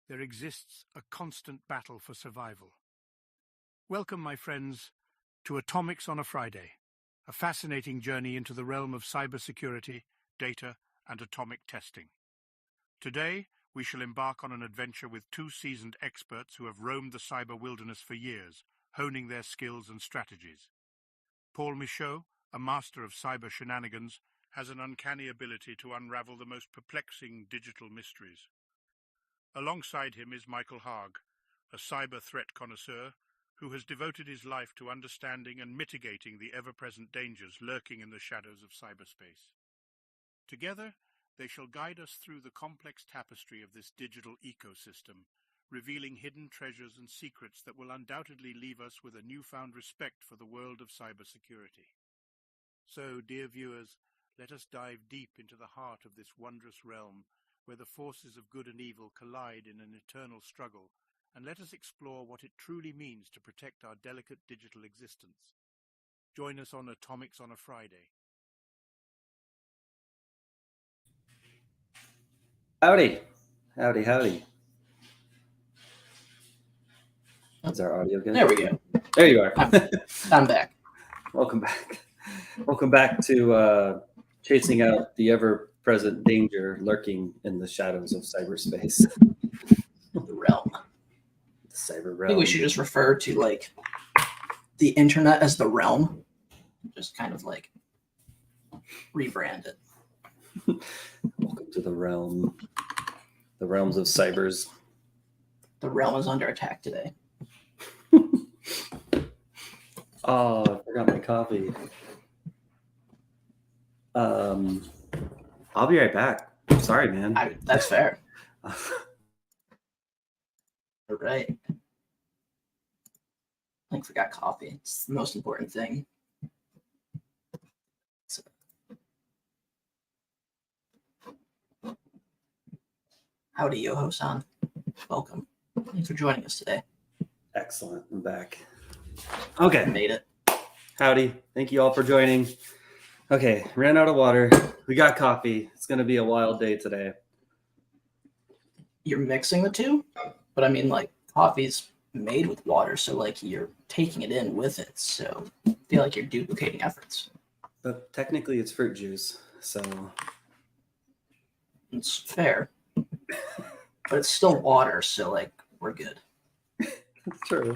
there exists a constant battle for survival. Welcome, my friends, to Atomics on a Friday, a fascinating journey into the realm of cybersecurity, data, and atomic testing. Today, we shall embark on an adventure with two seasoned experts who have roamed the cyber wilderness for years, honing their skills and strategies. Paul Michaud, a master of cyber shenanigans, has an uncanny ability to unravel the most perplexing digital mysteries. Alongside him is Michael Haag, a cyber threat connoisseur who has devoted his life to understanding and mitigating the ever-present dangers lurking in the shadows of cyberspace. Together, they shall guide us through the complex tapestry of this digital ecosystem, revealing hidden treasures and secrets that will undoubtedly leave us with a newfound respect for the world of cybersecurity. So, dear viewers, let us dive deep into the heart of this wondrous realm, where the forces of good and evil collide in an eternal struggle, and let us explore what it truly means to protect our delicate digital existence. Join us on Atomics on a Friday. Howdy. Howdy. Is our audio good? There we go. There you are. I'm back. Welcome back. Welcome back to chasing out the ever-present danger lurking in the shadows of cyberspace. The realm. The cyber I realm. think we should just refer to like the internet as the realm. Just kind of like rebrand it. Welcome to the realm. The realms of cybers. The realm is under attack today. Oh, I forgot my coffee. I'll be right back. Sorry, man. That's fair. All right. I forgot coffee. It's the most important thing. So. Howdy, Yoho-san. Welcome. Thanks for joining us today. Excellent. I'm back. Okay. I made it. Howdy. Thank you all for joining. Okay. Ran out of water. We got coffee. It's going to be a wild day today. You're mixing the two? But I mean, like, coffee's made with water, so, like, you're taking it in with it. So I feel like you're duplicating efforts. But technically, it's fruit juice. So it's fair. But it's still water, so, like, we're good. That's true.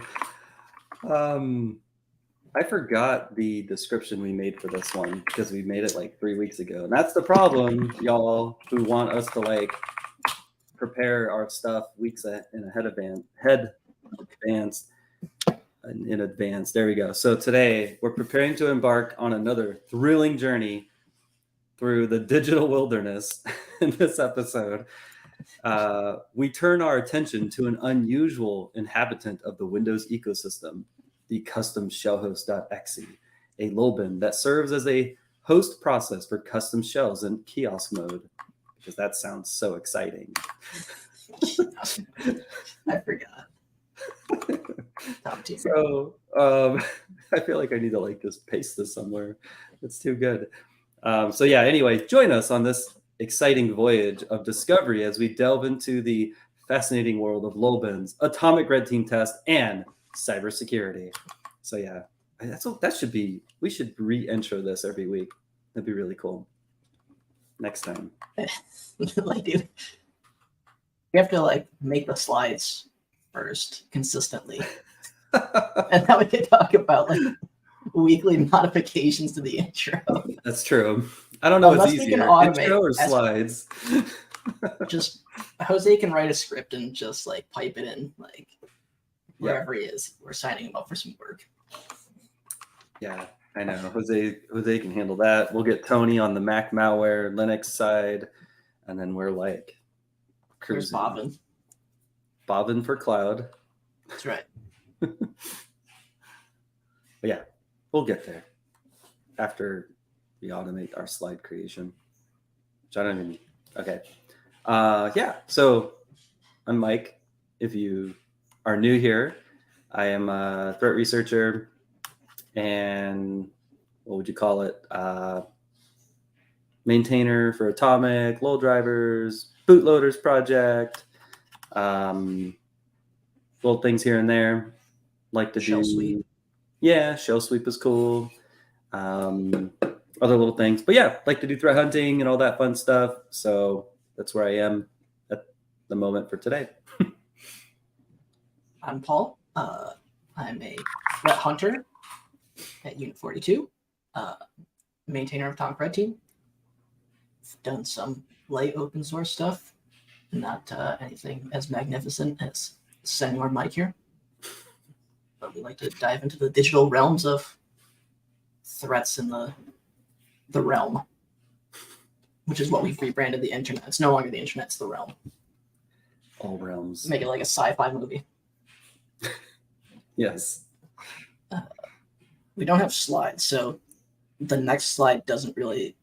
I forgot the description we made for this one because we made it like 3 weeks ago. And that's the problem, y'all, who want us to like prepare our stuff weeks in advance. There we go. So today we're preparing to embark on another thrilling journey through the digital wilderness. In this episode, we turn our attention to an unusual inhabitant of the Windows ecosystem, the CustomShellHost.exe, a LOLBIN that serves as a host process for custom shells in Kiosk mode, because that sounds so exciting. I forgot. Top tier. So I feel like I need to like just paste this somewhere. It's too good. So yeah, anyway, join us on this exciting voyage of discovery as we delve into the fascinating world of LOLBINs, atomic red team test, and cybersecurity. So yeah, we should re-intro this every week. That'd be really cool. Next time. Like, dude, we have to like make the slides first consistently. And now we can talk about like weekly modifications to the intro. That's true. I don't know what's easier, intro or slides. Just Jose can write a script and just like pipe it in like wherever he is. We're signing him up for some work. Yeah, I know. Jose can handle that. We'll get Tony on the Mac malware Linux side, and then we're like cruising. There's Bobbin. Bobbin for cloud. That's right. But yeah, we'll get there after we automate our slide creation. Which I don't even. Okay. Yeah. So I'm Mike. If you are new here, I am a threat researcher and what would you call it? Maintainer for Atomic, Low Drivers, Bootloaders Project, Little things here and there. Like to Shell do. sweep. Yeah, shell sweep is cool. Other little things. But yeah, like to do threat hunting and all that fun stuff. So that's where I am at the moment for today. I'm Paul. I'm a threat hunter at Unit 42, maintainer of Atomic Red Team. I've done some light open source stuff, not anything as magnificent as Senor Mike here. But we like to dive into the digital realms of threats in the realm, which is what we've rebranded the internet. It's no longer the internet, it's the realm. All realms. Make it like a sci-fi movie. Yes. We don't have slides, so the next slide doesn't really.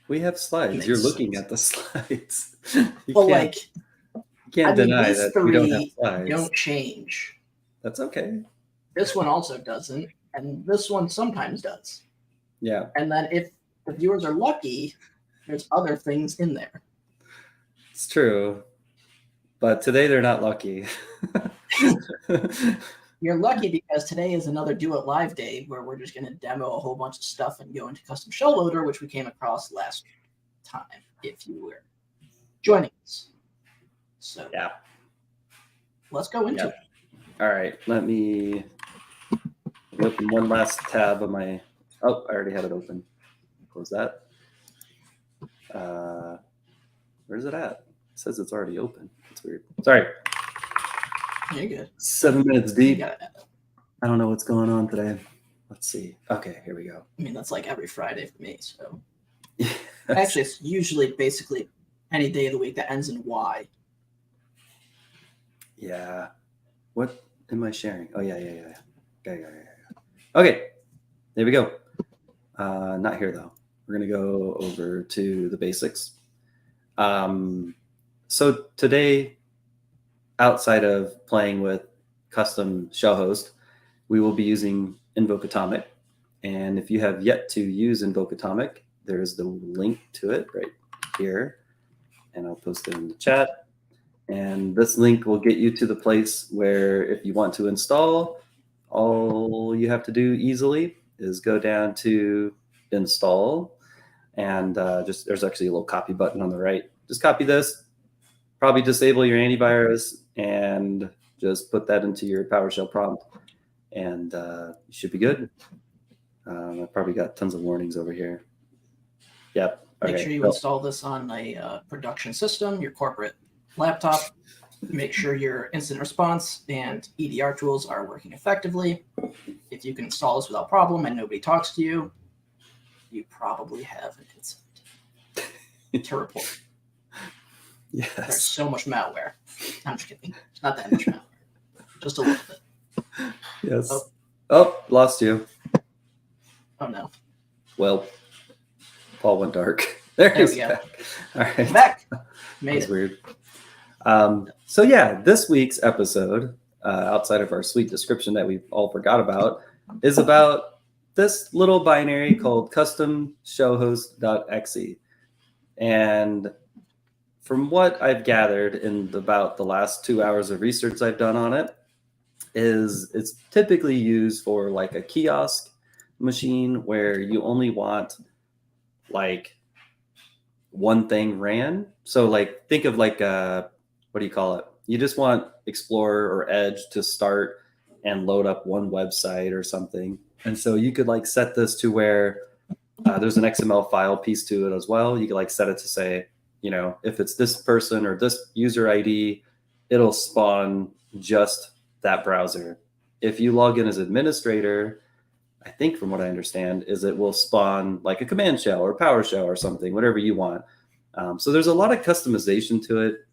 We have slides. Makes You're looking sense. at the slides. Well, like, you can't deny these that three we don't have slides. don't change. That's okay. This one also doesn't, and this one sometimes does. Yeah. And then if the viewers are lucky, there's other things in there. It's true. But today they're not lucky. You're lucky because today is another Do It Live day where we're just going to demo a whole bunch of stuff and go into Custom Shell Loader, which we came across last time, if you were joining us. So Yeah. let's go into it. All right. Let me open one last tab of my. Oh, I already had it open. Close that. Where's it at? It says it's already open. It's weird. Sorry. You're good. 7 minutes You deep. got it. I don't know what's going on today. Let's see. Okay, here we go. I mean, that's like every Friday for me. So actually, it's usually basically any day of the week that ends in Y. Yeah. What am I sharing? Oh, yeah. Okay, there we go. Not here, though. We're going to go over to the basics. So today, outside of playing with custom shell host, we will be using Invoke Atomic. And if you have yet to use Invoke Atomic, there's the link to it right here. And I'll post it in the chat. And this link will get you to the place where if you want to install, all you have to do easily is go down to install. And just there's actually a little copy button on the right. Just copy this. Probably disable your antivirus and just put that into your PowerShell prompt, and you should be good. I've probably got tons of warnings over here. Yep. Make sure you install this on a production system, your corporate laptop. Make sure your incident response and EDR tools are working effectively. If you can install this without problem and nobody talks to you, you probably have an incident to report. Yes. There's so much malware. I'm just kidding. It's not that much malware. Just a little bit. Yes. Oh, lost you. Oh no. Well, Paul went dark. There we he's go. back. All right. Back. Made That's it. weird. So yeah, this week's episode, outside of our sweet description that we all forgot about, is about this little binary called CustomShellHost.exe. And from what I've gathered in about the last 2 hours of research I've done on it, is it's typically used for like a kiosk machine where you only want like one thing ran. So like think of like what do you call it? You just want Explorer or Edge to start and load up one website or something. And so you could like set this to where there's an XML file piece to it as well. You could like set it to say, you know, if it's this person or this user ID, it'll spawn just that browser. If you log in as administrator, I think from what I understand is it will spawn like a command shell or PowerShell or something, whatever you want. So there's a lot of customization to it,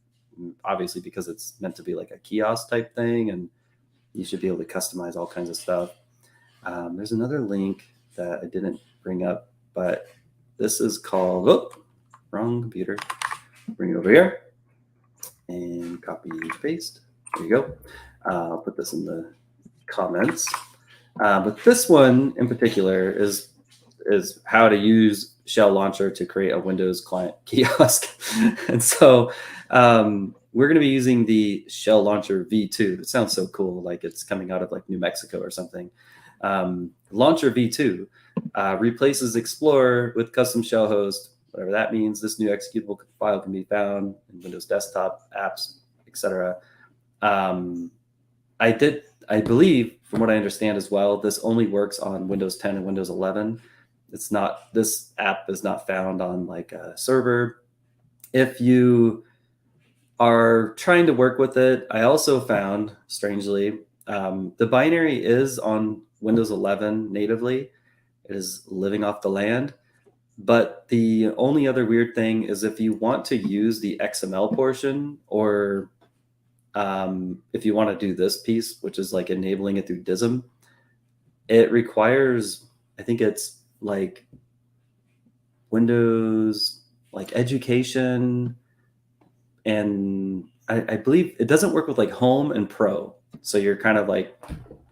obviously because it's meant to be like a kiosk type thing, and you should be able to customize all kinds of stuff. There's another link that I didn't bring up, but this is called, oh, wrong computer. Bring it over here and copy paste. There you go. I'll put this in the comments. But this one in particular is how to use Shell Launcher to create a Windows client kiosk. And so we're going to be using the Shell Launcher V2. It sounds so cool, like it's coming out of like New Mexico or something. Launcher V2 replaces Explorer with Custom Shell Host, whatever that means. This new executable file can be found in Windows Desktop, apps, etc. I believe, from what I understand as well, this only works on Windows 10 and Windows 11. This app is not found on like a server. If you are trying to work with it, I also found, strangely, the binary is on Windows 11 natively. It is living off the land. But the only other weird thing is if you want to use the XML portion, or if you want to do this piece, which is like enabling it through DISM, it requires, I think it's like Windows, like education, and I believe it doesn't work with like home and pro. So you're kind of like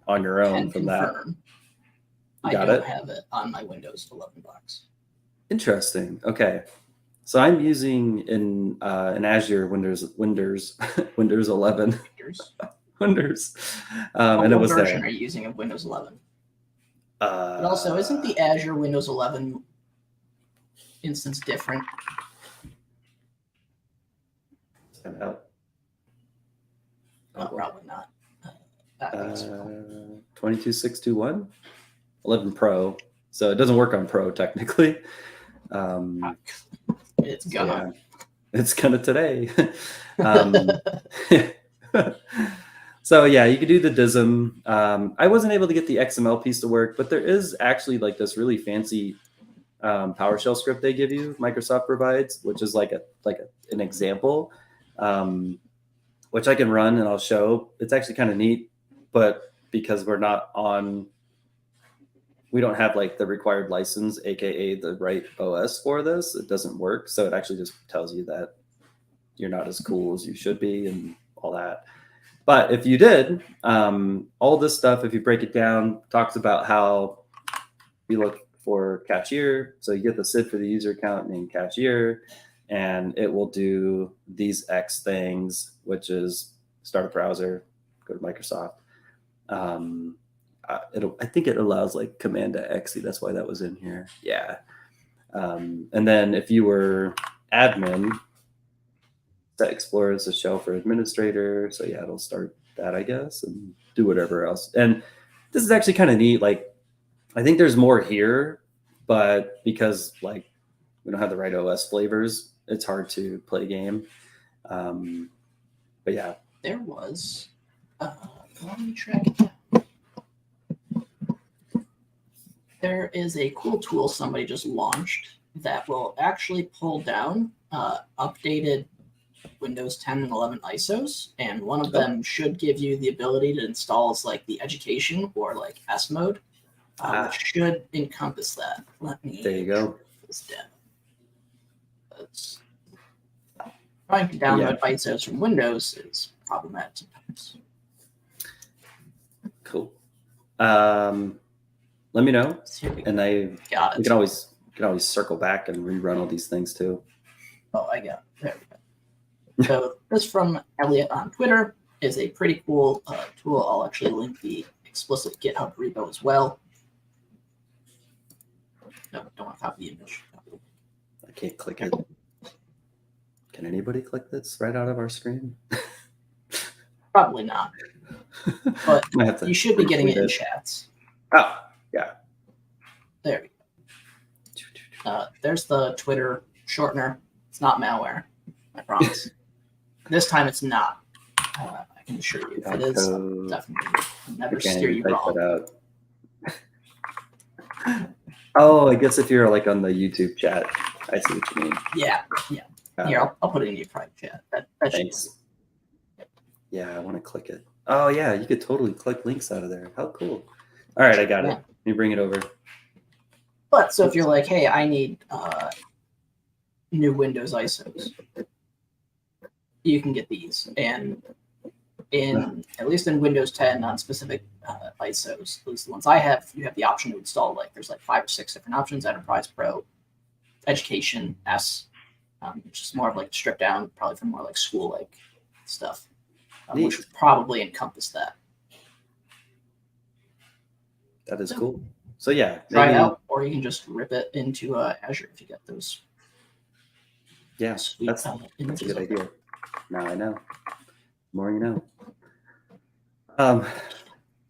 on your own from that. I don't have it on my Windows 11 box. Interesting. Okay. So I'm using in Azure Windows 11. Windows. And it was what version there. are you using of Windows 11? But also, isn't the Azure Windows 11 instance different? Out. Oh, probably not. 22621, 11 Pro. So it doesn't work on Pro technically. It's gonna. Yeah, it's gonna today. So yeah, you could do the DISM. I wasn't able to get the XML piece to work, but there is actually like this really fancy PowerShell script they give you, Microsoft provides, which is like an example, which I can run and I'll show. It's actually kind of neat, but because we don't have like the required license, aka the right OS for this, it doesn't work. So it actually just tells you that you're not as cool as you should be and all that. But if you did, all this stuff, if you break it down, talks about how you look for cashier. So you get the SID for the user account named cashier, and it will do these X things, which is start a browser, go to Microsoft. I think it allows like Command-exe. That's why that was in here. Yeah. And then if you were admin, set Explorer as a shell for administrator. So yeah, it'll start that, I guess, and do whatever else. And this is actually kind of neat. Like, I think there's more here, but because like we don't have the right OS flavors, it's hard to play a game. But yeah. There was, let me track it down. There is a cool tool somebody just launched that will actually pull down updated Windows 10 and 11 ISOs, and one of them should give you the ability to install like the education or like S mode, which should encompass that. Let me. There you go. This down. Trying to download ISOs from Windows is problematic sometimes. Cool. Let me know, and we can always circle back and rerun all these things too. Oh, I got it. There we go. So this from Elliot on Twitter is a pretty cool tool. I'll actually link the explicit GitHub repo as well. No, don't want to copy the image. I can't click it. Can anybody click this right out of our screen? Probably not. But you should be getting it in chats. Oh, yeah. There we go. There's the Twitter shortener. It's not malware, I promise. This time it's not. I can assure you. If it is, I'll definitely never steer you wrong. Oh, I guess if you're like on the YouTube chat, I see what you mean. Yeah. Here, I'll put it in your private chat. Thanks. Yeah, I want to click it. Oh, yeah, you could totally click links out of there. How cool. All right, I got it. Let me bring it over. But so if you're like, hey, I need new Windows ISOs, you can get these. And at least in Windows 10 on specific ISOs, at least the ones I have, you have the option to install there's 5 or 6 different options: Enterprise, Pro, Education, S, which is more of stripped down, probably for more school stuff, Neat. which would probably encompass that. That is cool. So yeah, Try maybe, it out, or you can just rip it into Azure if you get those. yeah, Sweet, that's a images good of idea. them. Now I know. The more you know.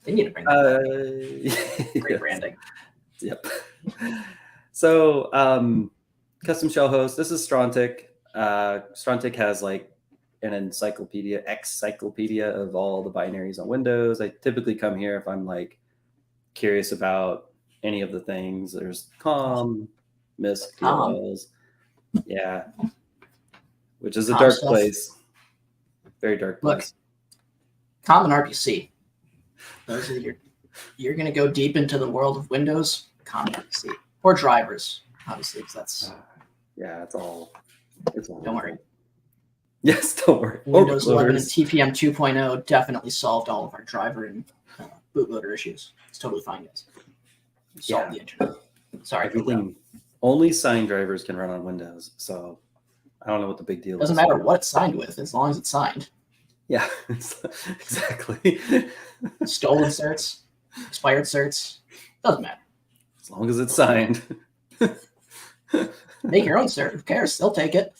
They need to bring that back. Great Yes. branding. Yep. So custom shell host, this is Strontick. Strontick has like an encyclopedia of all the binaries on Windows. I typically come here if I'm like curious about any of the things. There's com, misc, DLLs. Yeah. Which is a dark stuff. place. Very dark Look, place. common RPC. Those are you're going to go deep into the world of Windows, common RPC. Or drivers, obviously, because that's... Yeah, it's all Don't worry. Yes, don't worry. Windows Or 11 and bootloaders. TPM 2.0 definitely solved all of our driver and bootloader issues. It's totally fine, guys. Solved the internet. Sorry. Everything, only signed drivers can run on Windows, so I don't know what the big deal Doesn't is. matter what it's signed with, as long as it's signed. Yeah, exactly. Stolen certs, expired certs, doesn't matter. As long as it's signed. Make your own cert. Who cares? They'll take it.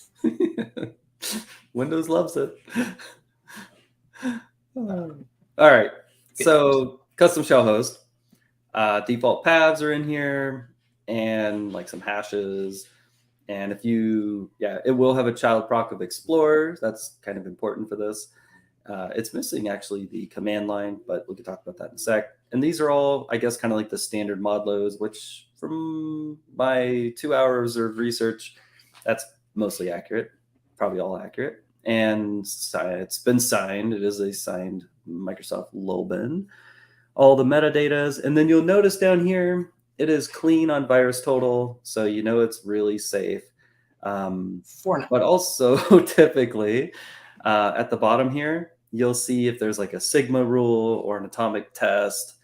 Windows loves it. All right. So custom shell host. Default paths are in here and like some hashes. And if you, it will have a child proc of Explorer. That's kind of important for this. It's missing actually the command line, but we can talk about that in a sec. And these are all, I guess, kind of like the standard modlos, which from my 2 hours of research, that's mostly accurate, probably all accurate. And it's been signed. It is a signed Microsoft LOLBIN. All the metadatas. And then you'll notice down here, it is clean on virus total. So you know it's really safe. For now. But also typically at the bottom here, you'll see if there's like a sigma rule or an atomic test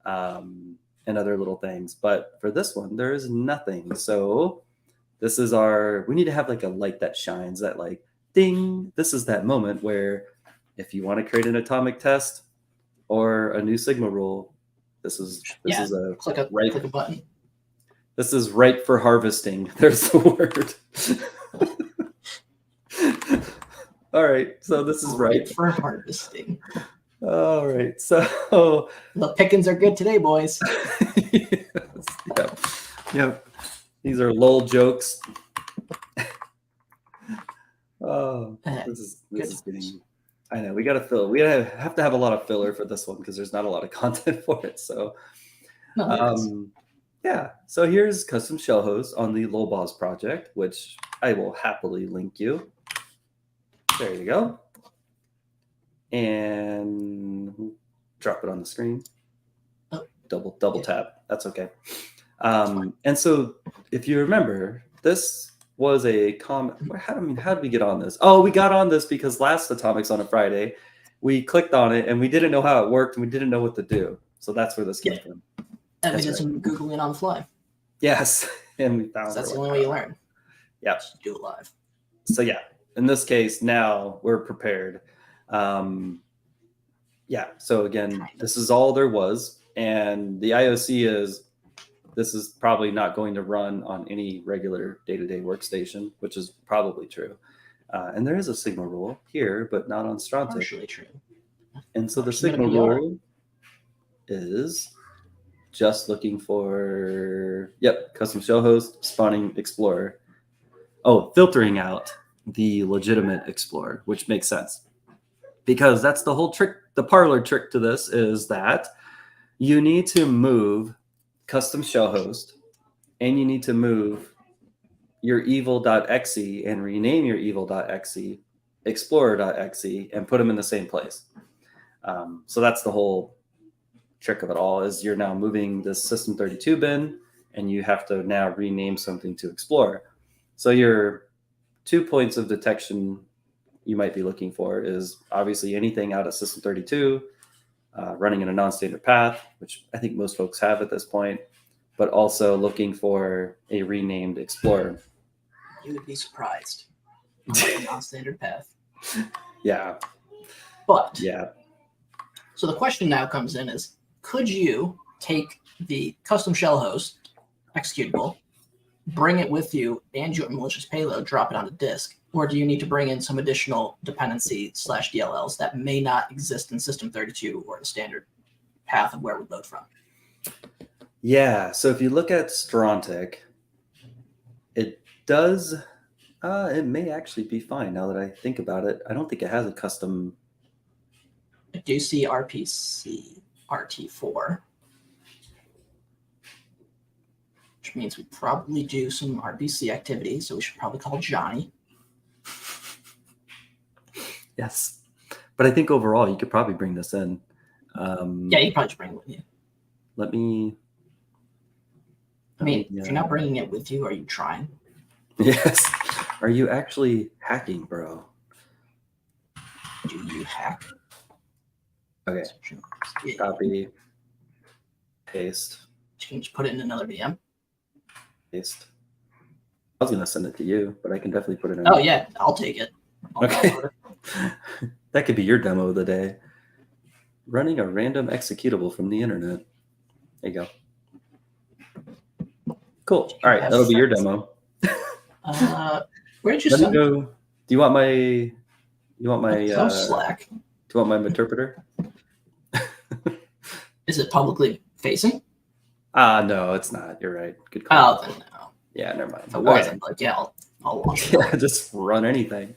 and other little things. But for this one, there is nothing. So this is we need to have like a light that shines, that like ding. This is that moment where if you want to create an atomic test or a new sigma rule, this is a click a button. This is ripe for harvesting. There's the word. All right, so this is ripe for harvesting. All right, so the pickings are good today, boys. Yes. Yep. These are LOL jokes. Oh, this is getting. I know we got to fill. We have to have a lot of filler for this one because there's not a lot of content for it. So, yeah. So here's custom shell host on the LOLBOS project, which I will happily link you. There you go. And drop it on the screen. Oh. Double tap. That's okay. And so if you remember, this was a comment. How did we get on this? Oh, we got on this because last Atomics on a Friday, we clicked on it and we didn't know how it worked and we didn't know what to do. So that's where this came from. And we did some Googling on the fly. Yes. And we found that's the only way you learn. Yeah. Just do it live. So yeah, in this case, now we're prepared. Yeah. So again, this is all there was. And the IOC is, this is probably not going to run on any regular day-to-day workstation, which is probably true. And there is a Sigma rule here, but not on Strontick. Partially true. And so the Sigma rule is just looking for, custom shell host, spawning Explorer. Oh, filtering out the legitimate Explorer, which makes sense. Because that's the whole trick, the parlor trick to this is that you need to move custom shell host and you need to move your evil.exe and rename your evil.exe explorer.exe and put them in the same place. So that's the whole trick of it all is you're now moving this system32 bin and you have to now rename something to Explorer. So your 2 points of detection you might be looking for is obviously anything out of system32, running in a non-standard path, which I think most folks have at this point, but also looking for a renamed Explorer. You would be surprised. On a non-standard path. Yeah. But Yeah. so the question now comes in is, could you take the custom shell host executable, bring it with you and your malicious payload, drop it on the disk, or do you need to bring in some additional dependency / DLLs that may not exist in System 32 or the standard path of where we load from? Yeah, so if you look at Strontiq, it does, it may actually be fine now that I think about it. I don't think it has a custom. I do see RPC RT4, which means we probably do some RPC activity, so we should probably call Johnny. Yes, but I think overall you could probably bring this in. Yeah, you probably just bring it with you. Let me. I mean, if you're not bringing it with you, are you trying? Yes. Are you actually hacking, bro? Do you hack? Okay. Copy. Paste. You can just put it in another VM. Paste. I was gonna send it to you, but I can definitely put it in. Oh yeah, I'll take it. Okay. That could be your demo of the day. Running a random executable from the internet. There you go. Cool. All right, that'll be your demo. Where did you Let me send? go. Do you want my? You want my? Slack. Do you want my interpreter? Is it publicly facing? No, it's not. You're right. Good call. Oh, then no. Yeah, never mind. If it wasn't, like, yeah, I'll watch it. Yeah, just run anything.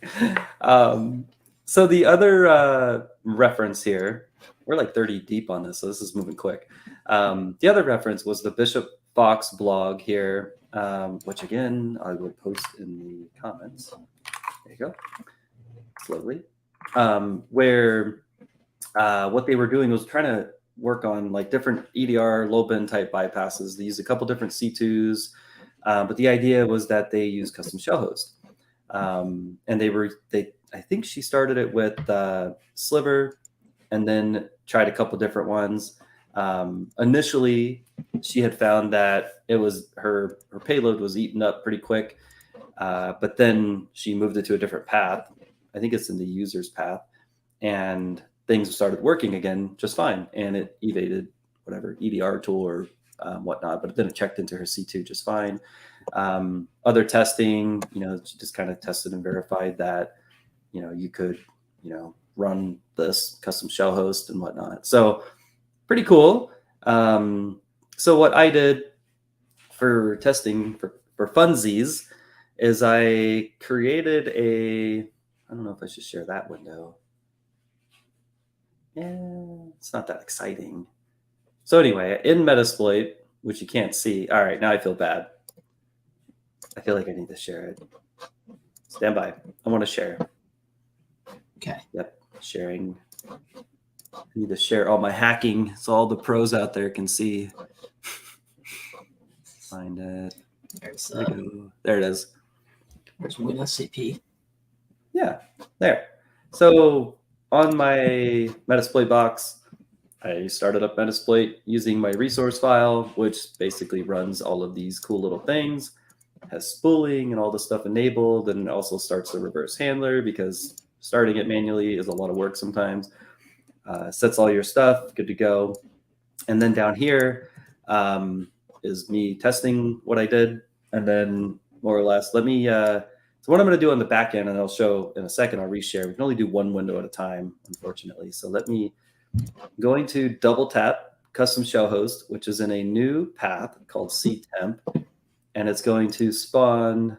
So the other reference here, we're like 30 deep on this, so this is moving quick. The other reference was the Bishop Fox blog here, which again, I will post in the comments. There you go. Slowly. Where what they were doing was trying to work on like different EDR, LOLBIN type bypasses. They used a couple different C2s, but the idea was that they use CustomShellHost. And I think she started it with Sliver and then tried a couple different ones. Initially, she had found that it was her payload was eaten up pretty quick, but then she moved it to a different path. I think it's in the user's path, and things started working again just fine, and it evaded whatever EDR tool or whatnot, but then it checked into her C2 just fine. Other testing, she just kind of tested and verified that, you could, run this custom shell host and whatnot. So pretty cool. So what I did for testing for funsies is I created I don't know if I should share that window. Yeah, it's not that exciting. So anyway, in Metasploit, which you can't see. All right, now I feel bad. I feel like I need to share it. Stand by. I want to share. Okay. Yep, sharing. I need to share all my hacking so all the pros out there can see. Find it. There it is. There's WinSCP. Yeah, there. So on my Metasploit box, I started up Metasploit using my resource file, which basically runs all of these cool little things. It has spooling and all the stuff enabled, and it also starts the reverse handler because starting it manually is a lot of work sometimes. Sets all your stuff, good to go. And then down here is me testing what I did, and then more or less, let me. So what I'm going to do on the back end, and I'll show in a second, I'll reshare. We can only do one window at a time, unfortunately. So I'm going to double tap custom shell host, which is in a new path called ctemp, and it's going to spawn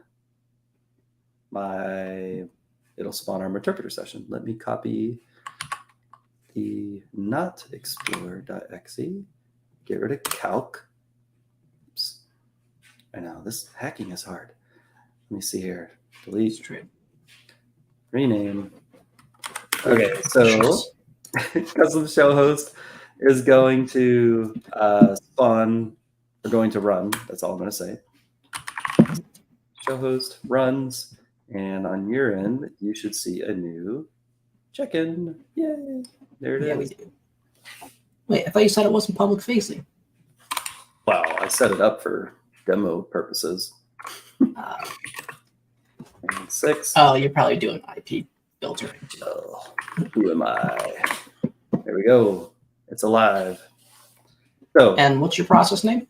it'll spawn our interpreter session. Let me copy the not explorer.exe, get rid of calc. Oops. I know this hacking is hard. Let me see here. Delete. Rename. Okay, so custom shell host is going to spawn or going to run. That's all I'm going to say. Shell host runs, and on your end, you should see a new check-in. Yay! There it is. We do. Wait, I thought you said it wasn't public facing. Wow, I set it up for demo purposes. 6. Oh, you're probably doing IP filtering. Oh, who am I? There we go. It's alive. So, And what's your process name?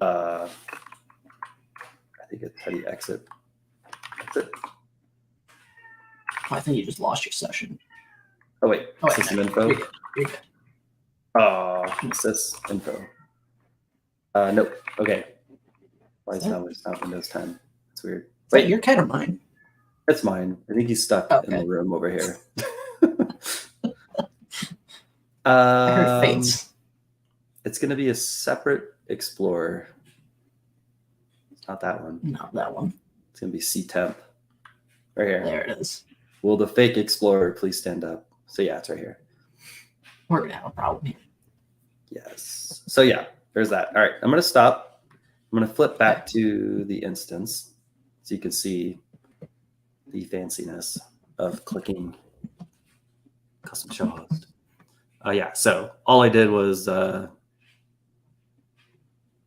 I think it's how do you exit? Exit. Oh, I think you just lost your session. Oh wait, Oh, wait, system no, info. You're good. You're good. Oh, sys info. Nope. Okay. Why is now it's not Windows 10? It's weird. Is that your cat or mine? It's mine. I think he's stuck in the room over here. I heard fates. It's going to be a separate Explorer. It's not that one. Not that one. It's going to be ctemp. Right here. There it is. Will the fake Explorer please stand up? So yeah, it's right here. We're going to have a problem here. Yes. So yeah, there's that. All right, I'm going to stop. I'm going to flip back to the instance so you can see the fanciness of clicking custom shell host. Yeah, so all I did was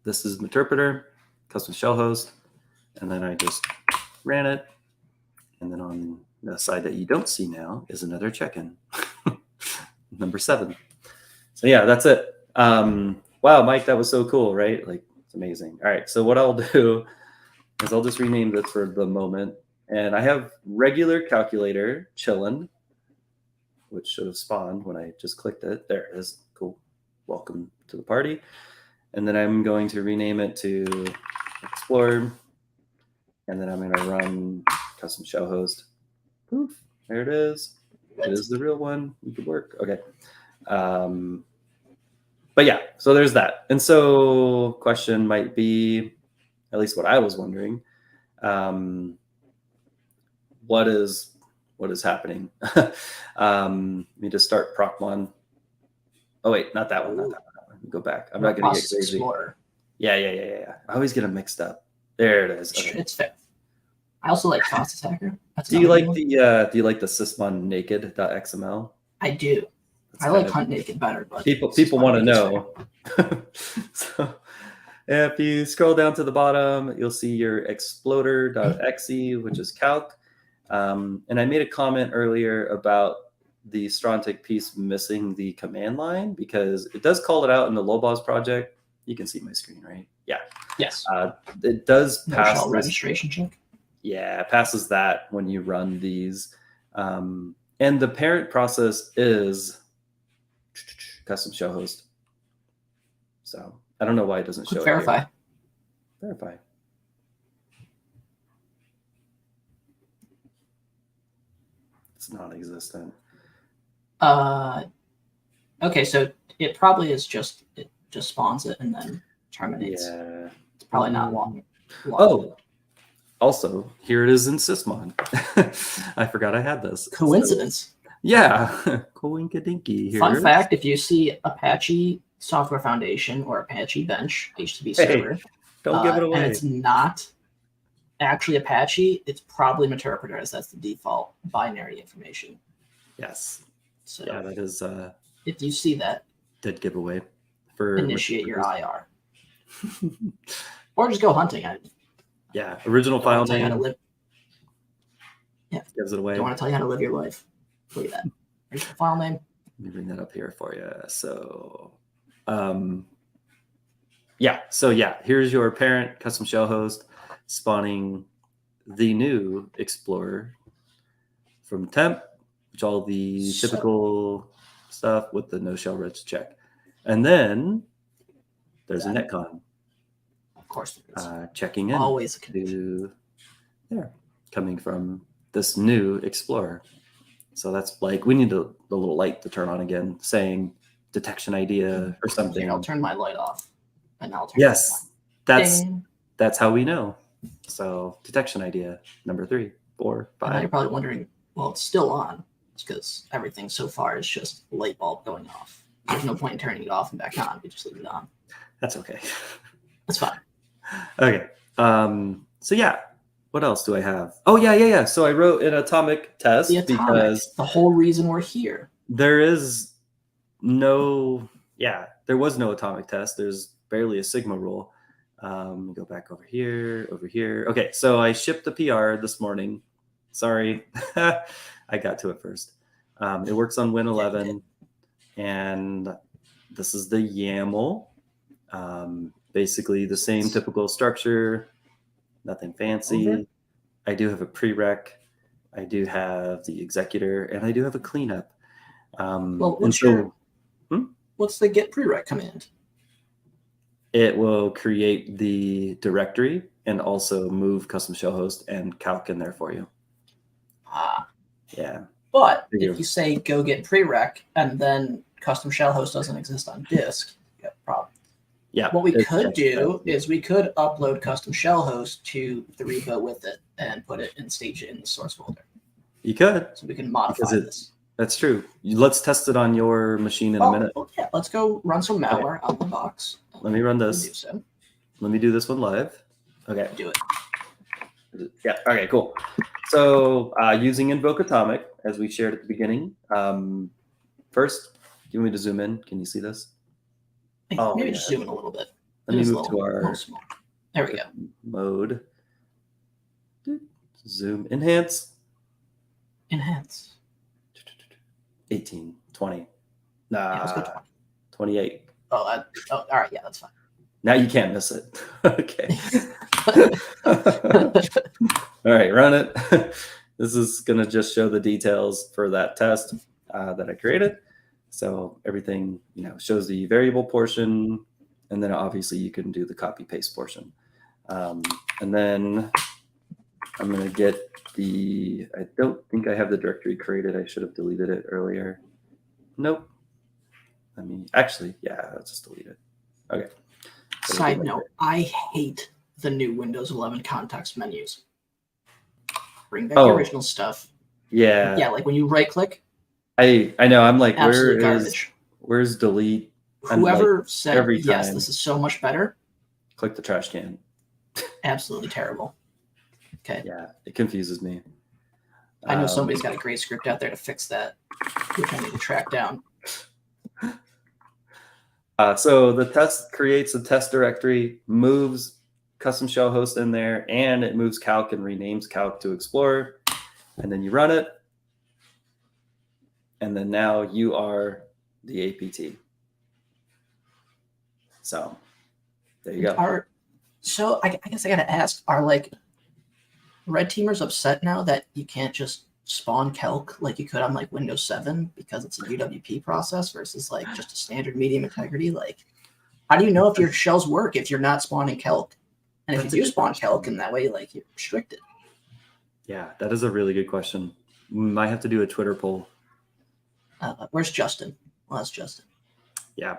this is Meterpreter, custom shell host, and then I just ran it. And then on the side that you don't see now is another check-in, number 7. So yeah, that's it. Wow, Mike, that was so cool, right? Like, it's amazing. All right, so what I'll do is I'll just rename this for the moment. And I have regular calculator chillin', which should have spawned when I just clicked it. There it is. Cool. Welcome to the party. And then I'm going to rename it to Explore. And then I'm going to run custom shell host. Poof. There it is. It is the real one. We could work. Okay. But yeah, so there's that. And so question might be, at least what I was wondering, what is happening? Let me just start proc1. Oh wait, not that one. Not that one. Go back. I'm not going to get crazy. Explorer. Yeah. I always get them mixed up. There it is. Okay. It's fair. I also like process hacker. Do you like the sysmon naked.xml? I do. I like hunt naked better, but people want to know. So if you scroll down to the bottom, you'll see your exploder.exe, which is calc. And I made a comment earlier about the Strontick piece missing the command line because it does call it out in the LOLBIN project. You can see my screen, right? Yeah. Yes. It does No pass shell registration check. Yeah, it passes that when you run these. And the parent process is custom shell host. So I don't know why it doesn't show verify. it here. Verify. It's non-existent. Okay, so it probably is just spawns it and then terminates. Yeah. It's probably not long. Oh, also here it is in sysmon. I forgot I had this. Coincidence. So, yeah, coinkadinky here. Fun fact: if you see Apache Software Foundation or Apache Bench HTTP server, don't give it away. and it's not actually Apache, it's probably Meterpreter, as that's the default binary information. Yes. So yeah, that is if you see that, dead giveaway for initiate your IR. Or just go hunting. Yeah, original file name. Yeah, gives it away. I want to tell you how to live your life. Look at that. Original file name. Let me bring that up here for you. So, yeah, here's your parent custom shell host spawning the new Explorer from temp, which all the typical stuff with the no shell reg check. And then there's a netcon. Of course there is. Checking in. Always to there, coming from this new Explorer. So that's like, we need the little light to turn on again, saying detection idea or something. I'll turn my light off. And I'll turn yes, Ding. that's how we know. So detection idea, number 3, 4, 5. And you're probably wondering, well, it's still on. It's because everything so far is just a light bulb going off. There's no point in turning it off and back on. We just leave it on. That's okay. That's fine. Okay. So yeah, what else do I have? Oh yeah. So I wrote an atomic test because the whole reason we're here. There was no atomic test. There's barely a sigma rule. Go back over here. Okay, so I shipped the PR this morning Sorry. I got to it first. It works on Win 11, and this is the YAML. Basically the same typical structure, nothing fancy. Over. I do have a prereq. I do have the executor, and I do have a cleanup. Well, what's the get prereq command? It will create the directory and also move custom shell host and calc in there for you. Ah. Yeah. But if you say go get prereq and then custom shell host doesn't exist on disk, you have a problem. Yeah. What we could do is we could upload custom shell host to the repo with it and put it and stage it in the source folder. You could. So we can modify this. That's true. Let's test it on your machine in a minute. Oh, yeah, let's go run some malware out of the box. Let me run this. Let me do this one live. Okay. Do it. Yeah. Okay, cool. So using invoke atomic, as we shared at the beginning. First, do you want me to zoom in? Can you see this? Maybe just zoom in a little bit. Let me move to our there we go. Mode. Zoom. Enhance. Enhance. 18, 20. Nah, yeah, let's go 20. 28. Oh, all right. Yeah, that's fine. Now you can't miss it. Okay. All right, run it. This is going to just show the details for that test that I created. So everything, shows the variable portion, and then obviously you can do the copy paste portion. And then I'm going to get I don't think I have the directory created. I should have deleted it earlier. Nope. Actually, yeah, let's just delete it. Okay. Side note, I hate the new Windows 11 context menus. Bring back the original stuff. Yeah. Yeah, like when you right click. I know. I'm like, where's delete? Whoever said, yes, this is so much better. Click the trash can. Absolutely terrible. Okay. Yeah, it confuses me. I know somebody's got a great script out there to fix that, which I need to track down. So the test creates a test directory, moves custom shell host in there, and it moves calc and renames calc to Explorer. And then you run it. And then now you are the APT. So there you go. So I guess I got to ask, are red teamers upset now that you can't just spawn calc like you could on Windows 7 because it's a UWP process versus just a standard medium integrity? How do you know if your shells work if you're not spawning calc? And if you do spawn calc in that way, you're restricted. Yeah, that is a really good question. We might have to do a Twitter poll. Where's Justin? Well, that's Justin. Yeah.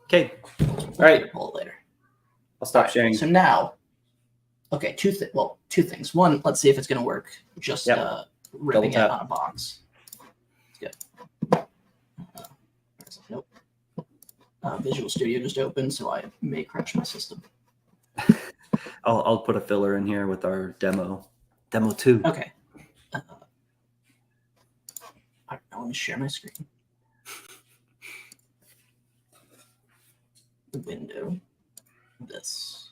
Okay. All right. Poll later. I'll stop sharing. So now, okay, two things. One, let's see if it's going to work. Just ripping it on a box. It's good. Nope. Visual Studio just opened, so I may crash my system. I'll put a filler in here with our demo 2. Okay. I want to share my screen. Window. This.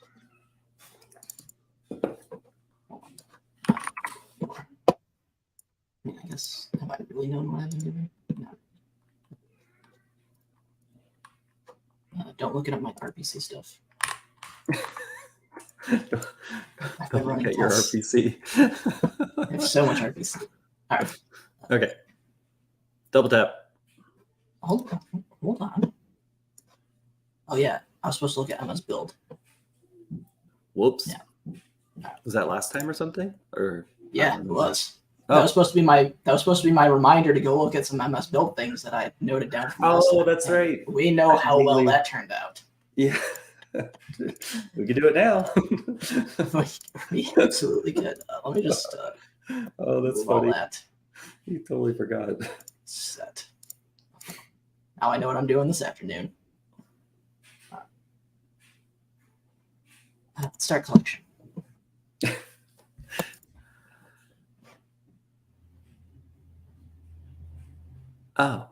I guess, have I really known what I've been doing? No. Don't look at my RPC stuff. Don't look at your RPC. I have so much RPC. All right. Okay. Double tap. Hold on. Oh yeah, I was supposed to look at MS build. Whoops. Yeah. Was that last time or something? Or yeah, it was. Oh. That was supposed to be my reminder to go look at some MS build things that I noted down. Oh, that's right. We know how well that turned out. Yeah. We can do it now. We absolutely could. Let me just. Oh, that's funny. You totally forgot. Set. Now I know what I'm doing this afternoon. Start collection. Oh.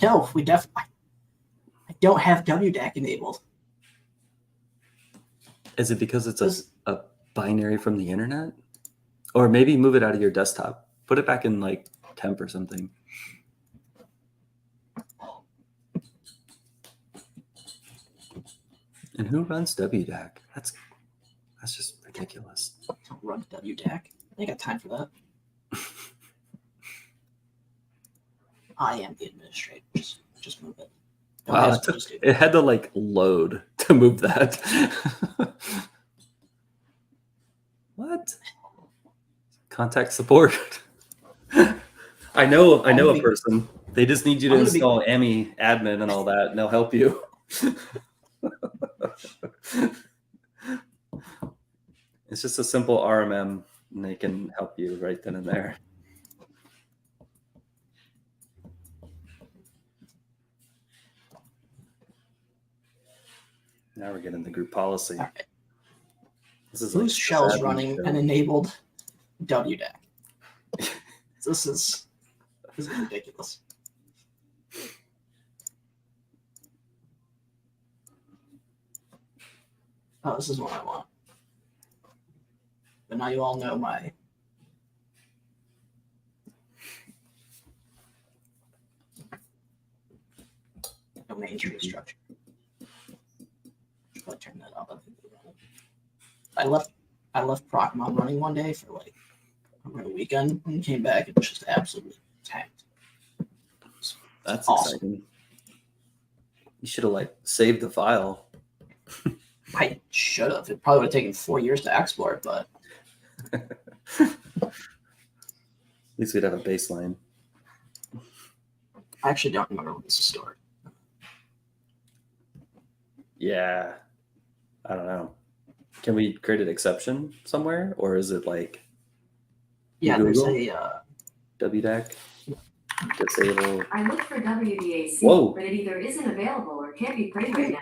No, we definitely. I don't have WDAC enabled. Is it because it's a binary from the internet? Or maybe move it out of your desktop. Put it back in like temp or something. And who runs WDAC? That's just ridiculous. Don't run WDAC. I ain't got time for that. I am the administrator. Just move it. Don't Wow, ask me, just do it had to like load to move that. What? Contact support. I know a person. They just need you to install AMI admin and all that, and they'll help you. It's just a simple RMM, and they can help you right then and there. Now we're getting the group policy. All right. This is Whose like shell's running an enabled WDAC? This is ridiculous. Oh, this is what I want. But now you all know my domain tree structure. Should I turn that up? I left Procmon running one day for like over a weekend and came back and it was just absolutely tanked. That's awesome. Exciting. You should have like saved the file. I should have. It probably would have taken 4 years to export, but At least we'd have a baseline. I actually don't remember when this is stored. Yeah. I don't know. Can we create an exception somewhere? Or is it like Yeah, Google? there's a WDAC? Disable. I looked for WDAC, Whoa. but it either isn't available or can't be played right now.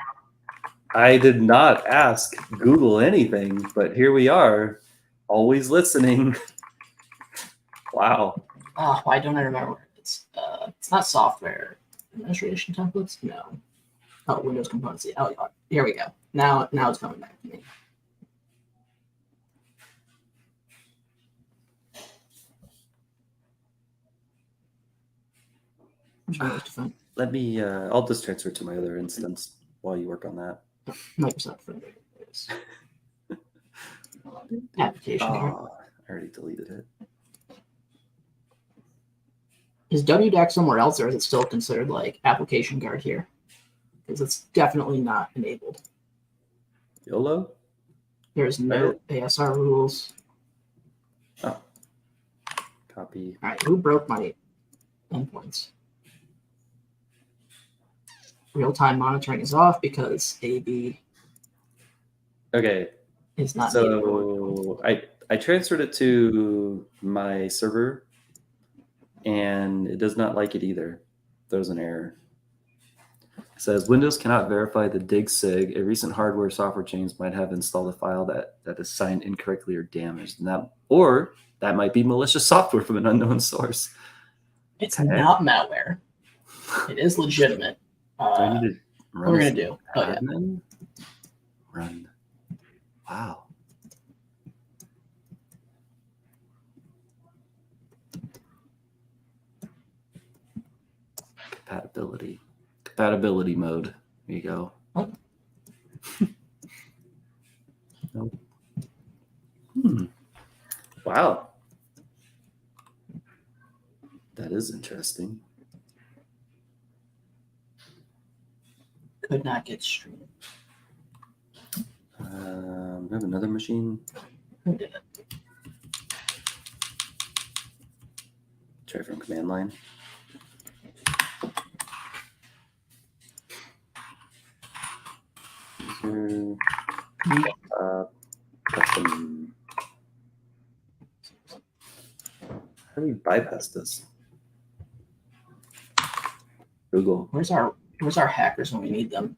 I did not ask Google anything, but here we are, always listening. Wow. oh, why don't I remember? It's not software administration templates. No. Oh, Windows components. Oh, yeah. Here we go. Now it's coming back to me. Let me, I'll just transfer to my other instance while you work on that. Microsoft Friendly. Application. Oh, I already deleted it. Is WDAC somewhere else, or is it still considered like application guard here? Because it's definitely not enabled. YOLO? There's no ASR rules. Oh. Copy. All right, who broke my endpoints? Real-time monitoring is off because AB Okay. is not So I transferred it to my server, and it does not like it either. Throws an error. It says Windows cannot verify the dig.sig. A recent hardware software change might have installed a file that is signed incorrectly or damaged, and that might be malicious software from an unknown source. It's not malware. It is legitimate. Do I need to run what we're gonna do? Oh yeah. admin? Run. Wow. Compatibility mode. There you go. Oh. Nope. Wow. That is interesting. Could not get streamed. We have another machine. Who did it? Try from command line. User, custom. How do we bypass this? Google. Where's our hackers when we need them?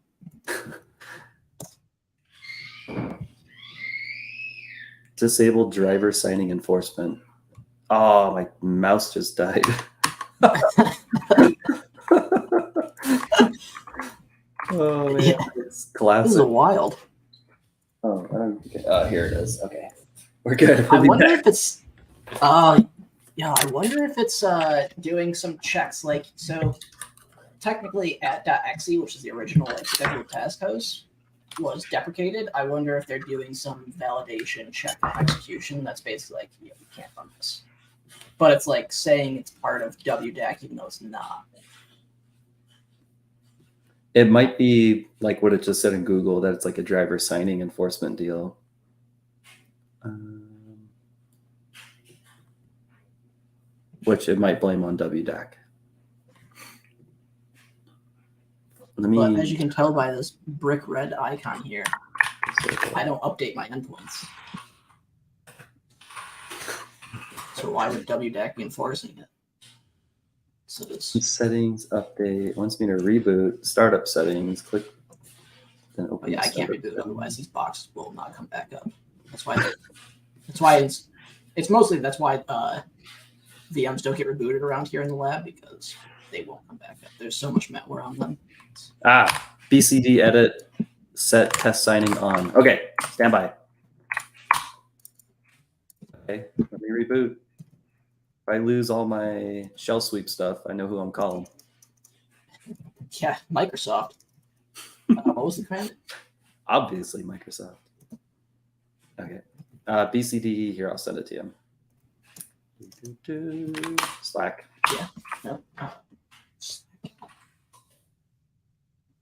Disable driver signing enforcement. Oh, my mouse just died. Oh man, Yeah. it's classic. This is wild. Oh, okay. Here it is. Okay, we're good. I wonder if it's Yeah, I wonder if it's doing some checks. Like, so technically at .exe, which is the original like scheduled task host, was deprecated. I wonder if they're doing some validation check for execution. That's basically like, yeah, we can't run this. But it's like saying it's part of WDAC, even though it's not. It might be like what it just said in Google, that it's like a driver signing enforcement deal. Which it might blame on WDAC. But as you can tell by this brick red icon here, I don't update my endpoints. So why would WDAC be enforcing it? So this settings update wants me to reboot startup settings. Click. Then open. Yeah, I can't reboot. Otherwise, these boxes will not come back up. That's why. That's why it's mostly that's why VMs don't get rebooted around here in the lab, because they won't come back up. There's so much malware on them. BCD edit set test signing on. Okay, stand by. Okay, let me reboot. If I lose all my shell sweep stuff, I know who I'm calling. Yeah, Microsoft. What was the command? Obviously, Microsoft. Okay. BCD, here, I'll send it to you. Slack. Yeah. No.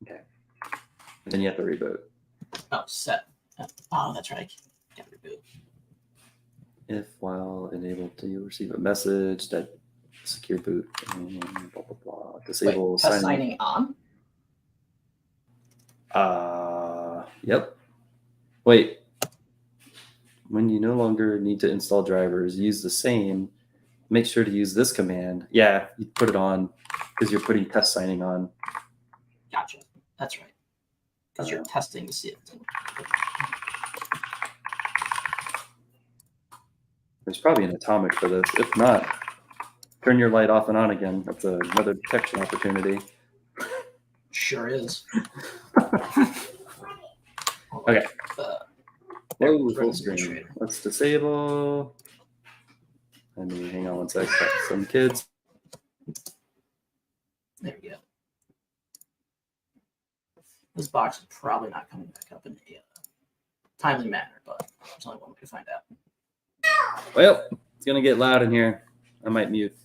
Okay. And then you have to reboot. Oh, set. Oh, that's right. Got reboot. If while enabled, you receive a message that secure boot, blah, blah, blah. Disable Wait, signing on? Yep. Wait. When you no longer need to install drivers, use the same. Make sure to use this command. Yeah, you put it on because you're putting test signing on. Gotcha. That's right. Because you're testing to see it. There's probably an atomic for this. If not, turn your light off and on again. That's another detection opportunity. Sure is. Okay. Oh, full screen. Let's disable. Let me hang on one sec. Got some kids. There we go. This box is probably not coming back up in a timely manner, but there's only one way to find out. Well, it's gonna get loud in here. I might mute.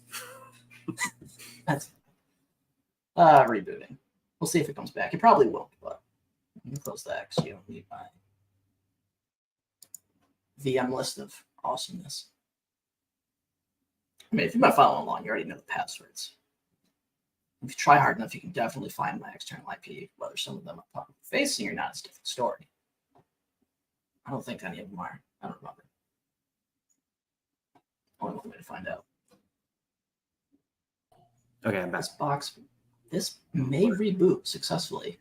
That's rebooting. We'll see if it comes back. It probably won't, but I'm gonna close that because you don't need my VM list of awesomeness. I mean, if you've been following along, you already know the passwords. If you try hard enough, you can definitely find my external IP. Whether some of them are public facing or not, it's a different story. I don't think any of them are. I don't remember. Only one way to find out. Okay, I'm back. This may reboot successfully.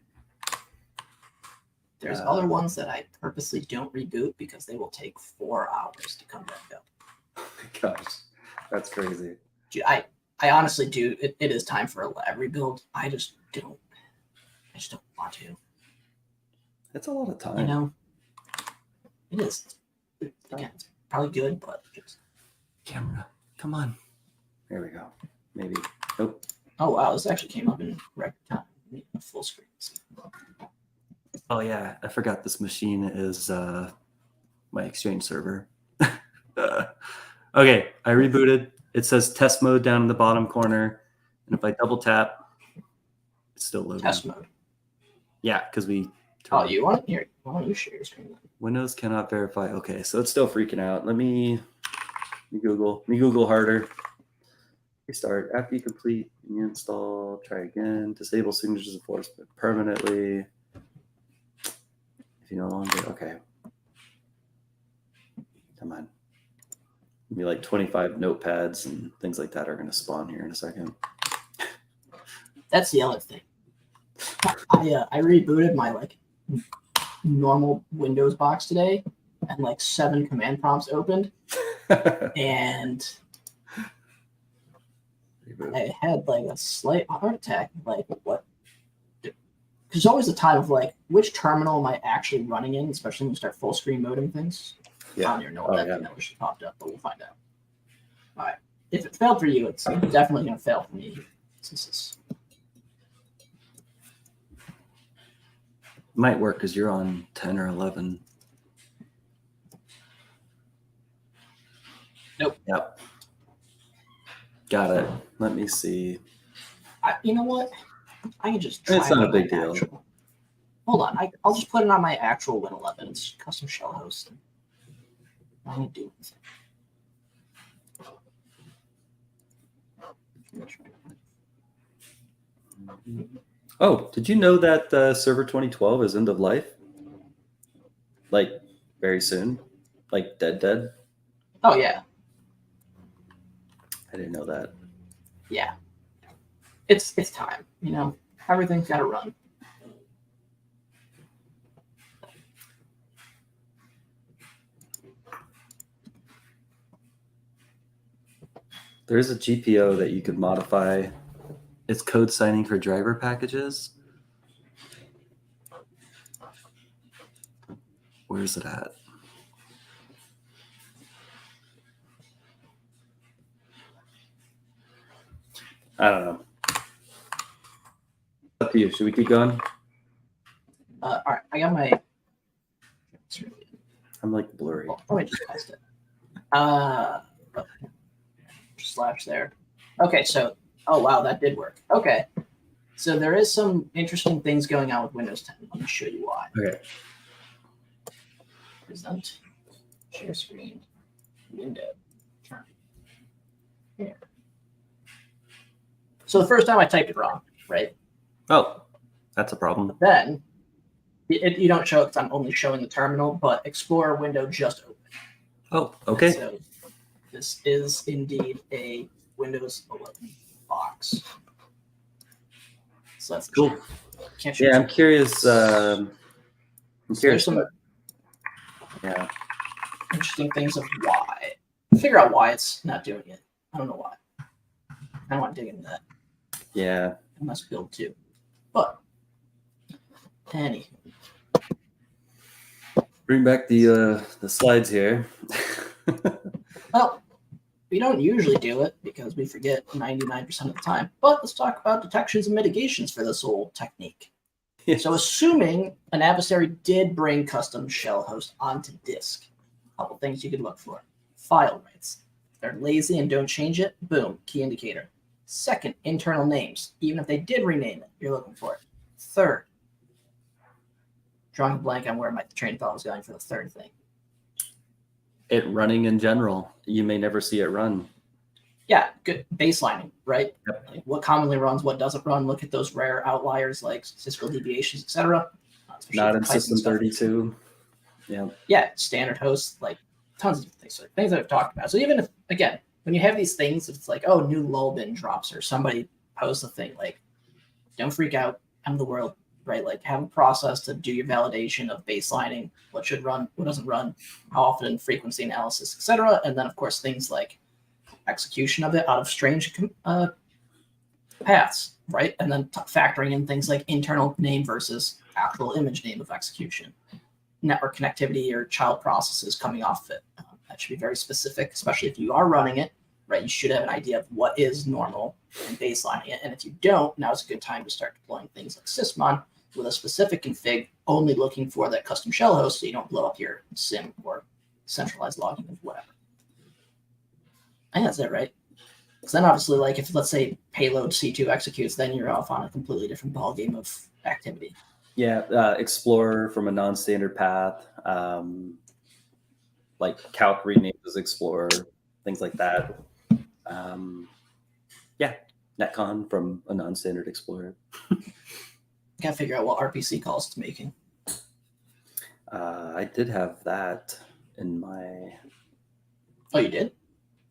There's other ones that I purposely don't reboot because they will take 4 hours to come back up. Oh my gosh, that's crazy. Dude, I honestly do. It is time for a lab rebuild. I just don't want to. It's a lot of time. You know, it is. Again, it's probably good, but just camera. Come on. There we go. Maybe. Nope. Oh wow, this actually came up in record time. Full screen. Oh yeah, I forgot this machine is my Exchange server. Okay, I rebooted. It says test mode down in the bottom corner, and if I double tap, it's still loading. Test mode. Yeah, because we. Oh, you want here? Why don't you share your screen then? Windows cannot verify. Okay, so it's still freaking out. Let me Google harder. Restart. After you complete, you install. Try again. Disable signatures enforcement permanently. If you no longer, okay. Come on. Maybe like 25 notepads and things like that are going to spawn here in a second. That's the other thing. I rebooted my like normal Windows box today, and like 7 command prompts opened, and I had like a slight heart attack. Like, what? There's always a time of like, which terminal am I actually running in, especially when you start full screen modem things. Yeah. I don't even know what that thing that just popped up, but we'll find out. right. If it failed for you, it's definitely going to fail for me. Since it's... Might work because you're on 10 or 11. Nope. Yep. Got it. Let me see. You know what? I can just try It's not it a big on my deal. actual... Hold on. I'll just put it on my actual Win11. It's custom shell host. I need to do it. Oh, did you know that Server 2012 is end of life? Like very soon? Like dead? Oh, yeah. I didn't know that. Yeah. It's time. You know, everything's got to run. There is a GPO that you could modify. It's code signing for driver packages. Where is it at? I don't know. Up to you. Should we keep going? All right. I got my... I'm like blurry. Oh, I just passed it. Slash there. Okay, so... Oh, wow, that did work. Okay. So there is some interesting things going on with Windows 10. Let me show you why. Okay. Present. Share screen. Window. Turn. Here. So the first time I typed it wrong, right? Oh, that's a problem. Then you don't show it because I'm only showing the terminal, but Explorer window just opened. Oh, okay. So this is indeed a Windows 11 box. So that's Cool. Can't show Yeah, you. I'm curious. I'm There's curious. some Yeah. interesting things of why. Figure out why it's not doing it. I don't know why. I don't want to dig into that. Yeah. I must build too. But anywho. Bring back the slides here. Well, we don't usually do it because we forget 99% of the time. But let's talk about detections and mitigations for this old technique. Yes. So assuming an adversary did bring custom shell host onto disk, a couple things you could look for. File rights. If they're lazy and don't change it, boom, key indicator. Second, internal names. Even if they did rename it, you're looking for it. Third, drawing a blank on where my train of thought was going for the third thing. It running in general. You may never see it run. Yeah, good baselining, right? Yep. Like what commonly runs, what doesn't run. Look at those rare outliers like statistical deviations, etc. Not in System 32. Yeah. Yeah, standard hosts, like tons of different things. So things that I've talked about. So even if, again, when you have these things, it's like, oh, new LOLBIN drops or somebody posts a thing, like, don't freak out. End of the world, right? Like, have a process to do your validation of baselining, what should run, what doesn't run, how often, frequency analysis, etc. And then, of course, things like execution of it out of strange paths, right? And then factoring in things like internal name versus actual image name of execution. Network connectivity or child processes coming off of it. That should be very specific, especially if you are running it, right? You should have an idea of what is normal and baselining it. And if you don't, now's a good time to start deploying things like sysmon with a specific config, only looking for that custom shell host so you don't blow up your SIM or centralized logging of whatever. I think that's it, right? Because then obviously, like if let's say payload C2 executes, then you're off on a completely different ballgame of activity. Yeah, Explorer from a non-standard path, like calc renamed as Explorer, things like that. Yeah, netcon from a non-standard Explorer. Gotta figure out what RPC calls it's making. I did have that in my. Oh, you did?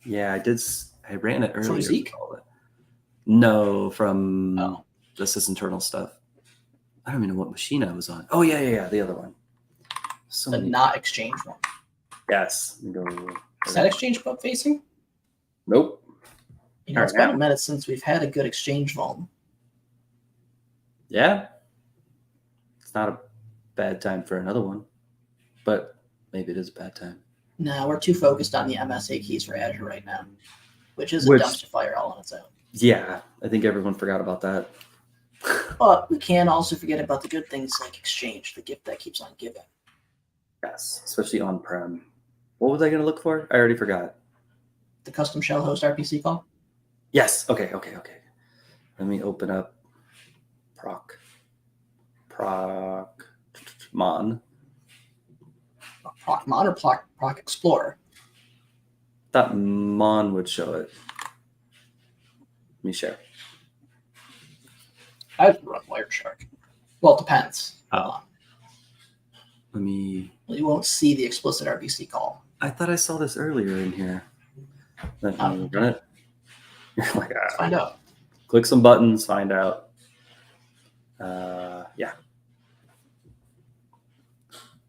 Yeah, I did. I ran it earlier. From Zeek? No, from Oh. the sysinternal stuff. I don't even know what machine I was on. Oh yeah, the other one. So The many- not exchange one. Yes. Is that exchange pub facing? Nope. You know, it's been a minute since we've had a good exchange vuln. Yeah. It's not a bad time for another one, but maybe it is a bad time. No, we're too focused on the MSA keys for Azure right now. which is a Which- dumpster fire all on its own. Yeah, I think everyone forgot about that. But we can't also forget about the good things like Exchange, the gift that keeps on giving. Yes, especially on-prem. What was I going to look for? I already forgot. The custom shell host RPC call. Yes. Okay. Let me open up proc mon. Procmon or Proc Explorer. Thought mon would show it. Let me share. I'd run Wireshark. Well, it depends. Oh. Let me. You won't see the explicit RPC call. I thought I saw this earlier in here. Let me run it. You're like, Let's find out. click some buttons, find out. Yeah.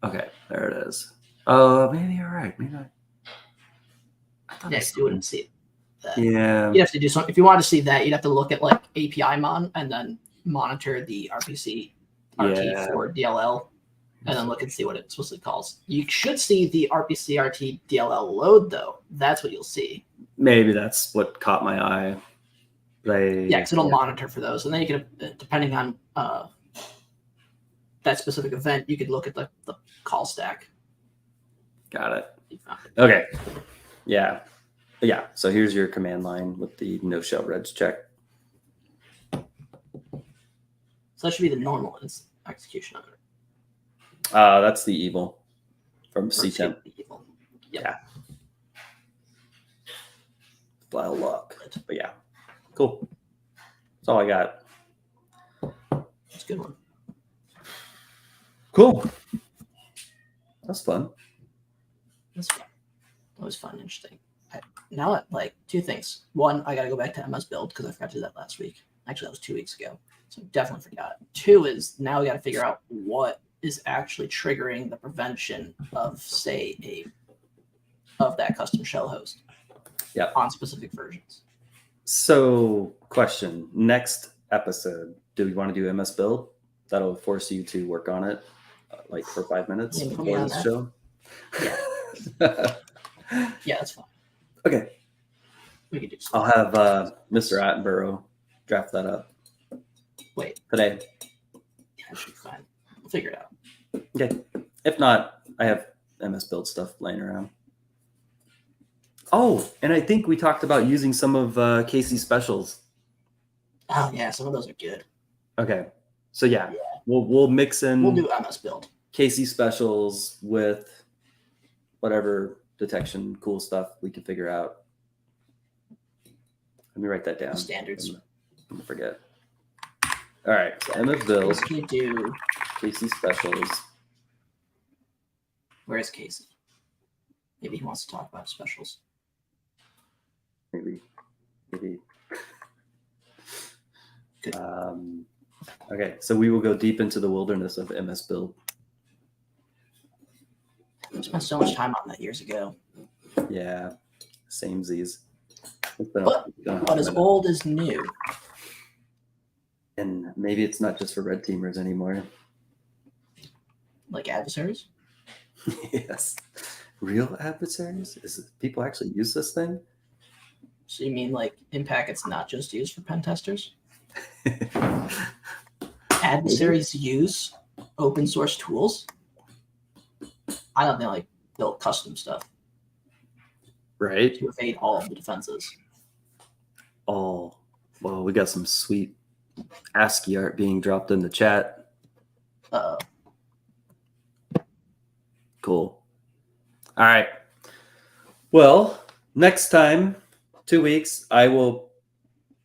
Okay, there it is. Maybe you're right. Maybe not. I thought I Next, saw you wouldn't it. see that. Yeah. You'd have to do something. If you wanted to see that, you'd have to look at like API mon and then monitor the RPC RT Yeah. for DLL and then look and see what it explicitly calls. You should see the RPC RT DLL load though. That's what you'll see. Maybe that's what caught my eye. Yeah, because it'll monitor for those. And then you can, depending on that specific event, you could look at the call stack. Got it. Okay. Yeah. Yeah. So here's your command line with the no shell reg check. So that should be the normal execution of it. That's the evil from C10. Yeah. File lock. But yeah. Cool. That's all I got. That's a good one. Cool. That's fun. That's fun. That was fun, interesting. Now, like, two things. One, I got to go back to MS Build because I forgot to do that last week. Actually, that was 2 weeks ago. So definitely forgot. Two is now we got to figure out what is actually triggering the prevention of, say, of that custom shell host. Yep. On specific versions. So, question. Next episode, do we want to do MS Build? That'll force you to work on it like for 5 minutes Yeah, put me before on this that. show. Yeah. Yeah, that's fine. Okay. We could do I'll something. have Mr. Attenborough draft that up Wait. today. Yeah, it should be fine. We'll figure it out. Okay. If not, I have MS Build stuff laying around. Oh, and I think we talked about using some of Casey's specials. Oh, yeah, some of those are good. Okay. So yeah, we'll mix in We'll do MS Build. Casey specials with whatever detection cool stuff we can figure out. Let me write that down. Standards. I'm gonna forget. All right. So MS Build, Basically do. Casey specials. Where is Casey? Maybe he wants to talk about specials. Maybe. Good. Okay, so we will go deep into the wilderness of MS Build. I spent so much time on that years ago. Yeah, samesies. It's But as old as new. And maybe it's not just for red teamers anymore. Like adversaries? Yes. Real adversaries? People actually use this thing? So you mean like in packets not just used for pen testers? Adversaries use open source tools? I don't think like build custom stuff Right? to evade all of the defenses. Oh, well, we got some sweet ASCII art being dropped in the chat. Uh-oh. Cool. All right. Well, next time, 2 weeks, I will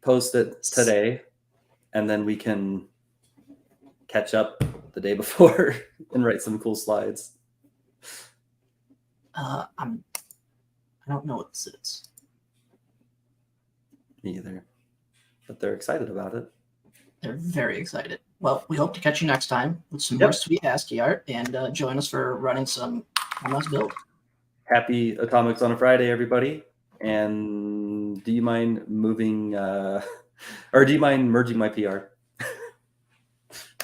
post it today, and then we can catch up the day before and write some cool slides. I don't know what this is. Me either. But they're excited about it. They're very excited. Well, we hope to catch you next time with some Yep. more sweet ASCII art and join us for running some MS Build. Happy Atomics on a Friday, everybody. And do you mind moving, or do you mind merging my PR?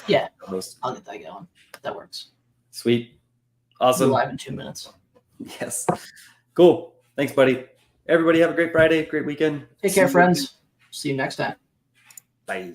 Yeah. Host. I'll get that going. That works. Sweet. We'll Awesome. be live in 2 minutes. Yes. Cool. Thanks, buddy. Everybody have a great Friday, great weekend. Take See care, you friends. See you next time. again. Bye.